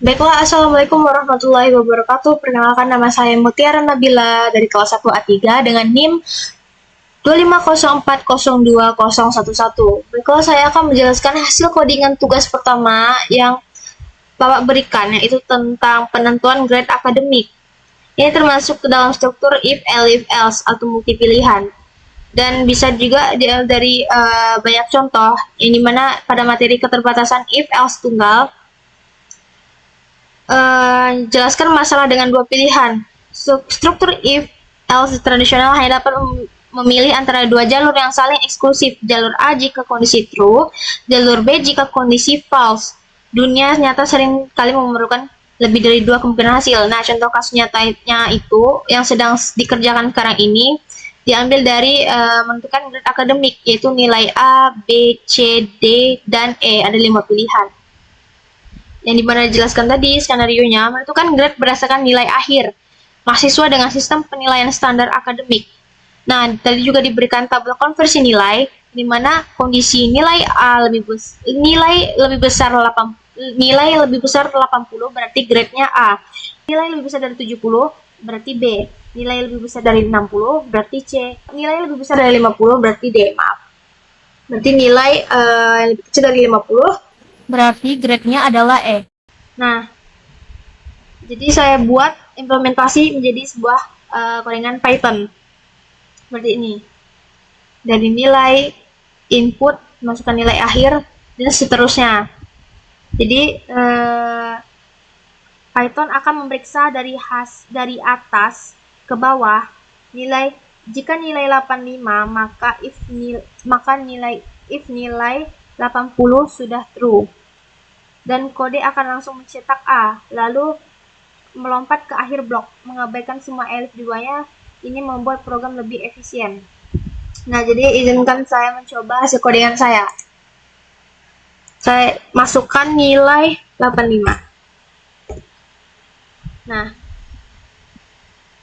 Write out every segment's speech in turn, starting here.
Baiklah, Assalamualaikum warahmatullahi wabarakatuh. Perkenalkan, nama saya Mutiara Nabila dari kelas 1A3 dengan NIM 250402011. Baiklah, saya akan menjelaskan hasil codingan tugas pertama yang Bapak berikan, yaitu tentang penentuan grade akademik. Ini termasuk ke dalam struktur if else atau multi pilihan. Dan bisa juga dari banyak contoh, yang dimana pada materi keterbatasan if else tunggal, jelaskan masalah dengan dua pilihan. Struktur if else tradisional hanya dapat memilih antara dua jalur yang saling eksklusif. Jalur A jika kondisi true, jalur B jika kondisi false. Dunia nyata sering kali memerlukan lebih dari dua kemungkinan hasil. Nah, contoh kasus nyatanya itu yang sedang dikerjakan sekarang ini diambil dari menentukan grade akademik, yaitu nilai A, B, C, D, dan E. Ada 5 pilihan. Yang dimana dijelaskan tadi skenario-nya menentukan grade berdasarkan nilai akhir mahasiswa dengan sistem penilaian standar akademik. Nah, tadi juga diberikan tabel konversi nilai di mana kondisi nilai A nilai lebih besar 80 berarti grade-nya A. Nilai lebih besar dari 70 berarti B. Nilai lebih besar dari 60 berarti C. Nilai lebih besar dari 50 berarti D. Maaf. Berarti nilai lebih kecil dari 50 berarti grade-nya adalah E. Nah, jadi saya buat implementasi menjadi sebuah codingan Python. Seperti ini. Dari nilai input, masukkan nilai akhir, dan seterusnya. Jadi, Python akan memeriksa dari atas ke bawah jika nilai 85 maka nilai 80 sudah true. Dan kode akan langsung mencetak A, lalu melompat ke akhir blok, mengabaikan semua elif di bawahnya. Ini membuat program lebih efisien. Nah, jadi izinkan saya mencoba hasil codingan saya. Saya masukkan nilai 85. Nah,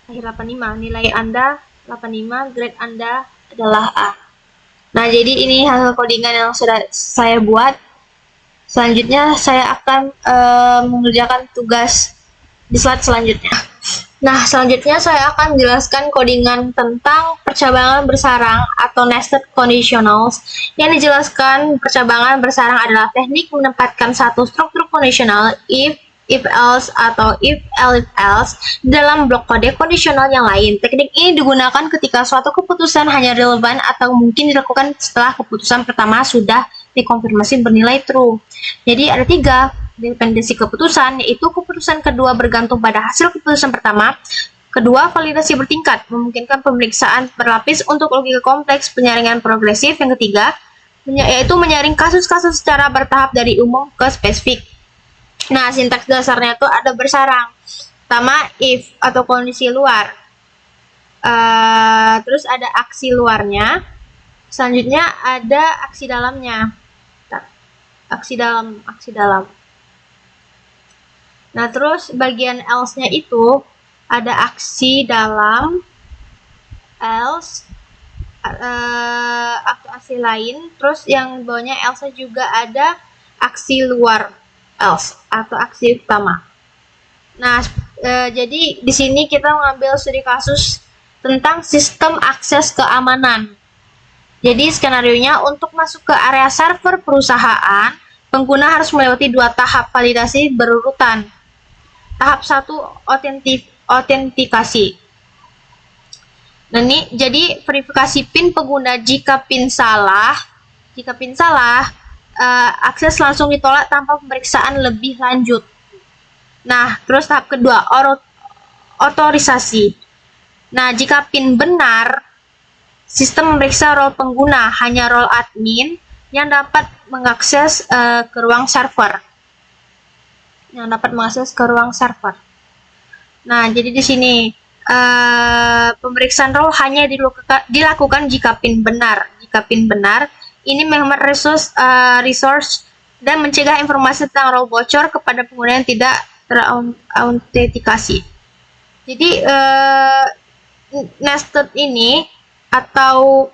akhir 85, nilai Anda 85, grade Anda adalah A. Nah, jadi ini hasil codingan yang sudah saya buat. Selanjutnya saya akan mengerjakan tugas di slide selanjutnya. Nah, selanjutnya saya akan menjelaskan codingan tentang percabangan bersarang atau nested conditionals. Yang dijelaskan percabangan bersarang adalah teknik menempatkan satu struktur kondisional if else atau if else dalam blok kode kondisional yang lain. Teknik ini digunakan ketika suatu keputusan hanya relevan atau mungkin dilakukan setelah keputusan pertama sudah dikonfirmasi bernilai true. Jadi ada 3 dependensi keputusan, yaitu keputusan kedua bergantung pada hasil keputusan pertama. Kedua, validasi bertingkat, memungkinkan pemeriksaan berlapis untuk logika kompleks, penyaringan progresif. Yang ketiga, yaitu menyaring kasus-kasus secara bertahap dari umum ke spesifik. Nah, sintaks dasarnya itu ada bersarang. Pertama, if atau kondisi luar. Terus ada aksi luarnya. Selanjutnya ada aksi dalamnya. Aksi dalam. Nah, terus bagian else-nya itu ada aksi dalam, else, atau aksi lain. Terus yang bawahnya else juga ada aksi luar, else, atau aksi utama. Nah, jadi di sini kita mengambil studi kasus tentang sistem akses keamanan. Jadi skenario-nya untuk masuk ke area server perusahaan, pengguna harus melewati 2 tahap validasi berurutan. Tahap 1 autentikasi. Nah, ini jadi verifikasi PIN pengguna. Jika PIN salah, akses langsung ditolak tanpa pemeriksaan lebih lanjut. Nah, terus tahap kedua otorisasi. Nah, jika PIN benar, sistem memeriksa role pengguna, hanya role admin yang dapat mengakses ke ruang server. Nah, jadi di sini pemeriksaan role hanya dilakukan jika PIN benar. Ini menghemat resource dan mencegah informasi tentang role bocor kepada pengguna yang tidak terautentikasi. Jadi nested ini atau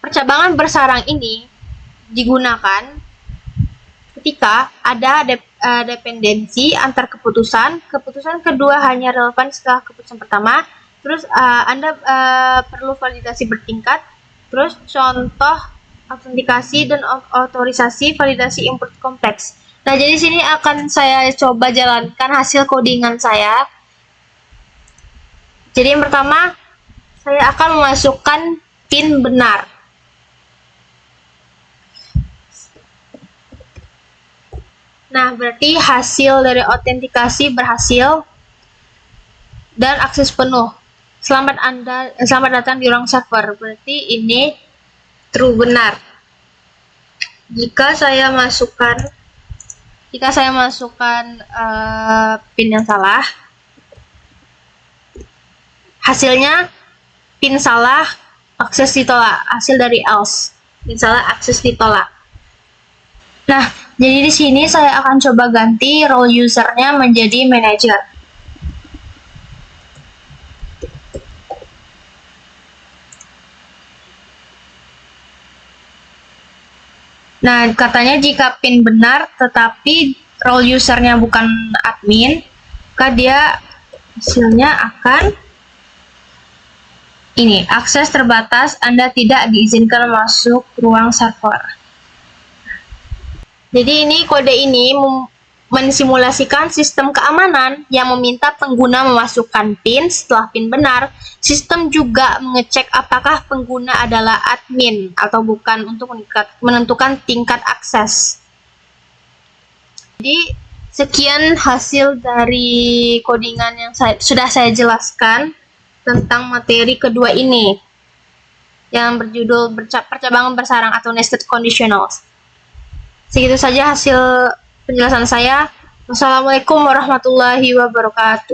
percabangan bersarang ini digunakan ketika ada dependensi antar keputusan. Keputusan kedua hanya relevan setelah keputusan pertama. Terus Anda perlu validasi bertingkat. Terus contoh autentikasi dan otorisasi validasi input kompleks. Nah, jadi sini akan saya coba jalankan hasil codingan saya. Jadi yang pertama, saya akan memasukkan PIN benar. Nah, berarti hasil dari autentikasi berhasil dan akses penuh. Selamat datang di ruang server. Berarti ini true, benar. Jika saya masukkan PIN yang salah, hasilnya PIN salah, akses ditolak. Hasil dari else, PIN salah, akses ditolak. Nah, jadi di sini saya akan coba ganti role usernya menjadi manager. Nah, katanya jika PIN benar tetapi role usernya bukan admin, maka dia hasilnya akan ini, akses terbatas, Anda tidak diizinkan masuk ruang server. Jadi kode ini mensimulasikan sistem keamanan yang meminta pengguna memasukkan PIN. Setelah PIN benar, sistem juga mengecek apakah pengguna adalah admin atau bukan untuk menentukan tingkat akses. Jadi sekian hasil dari codingan yang sudah saya jelaskan tentang materi kedua ini yang berjudul percabangan bersarang atau nested conditionals. Segitu saja hasil penjelasan saya. Wassalamualaikum warahmatullahi wabarakatuh.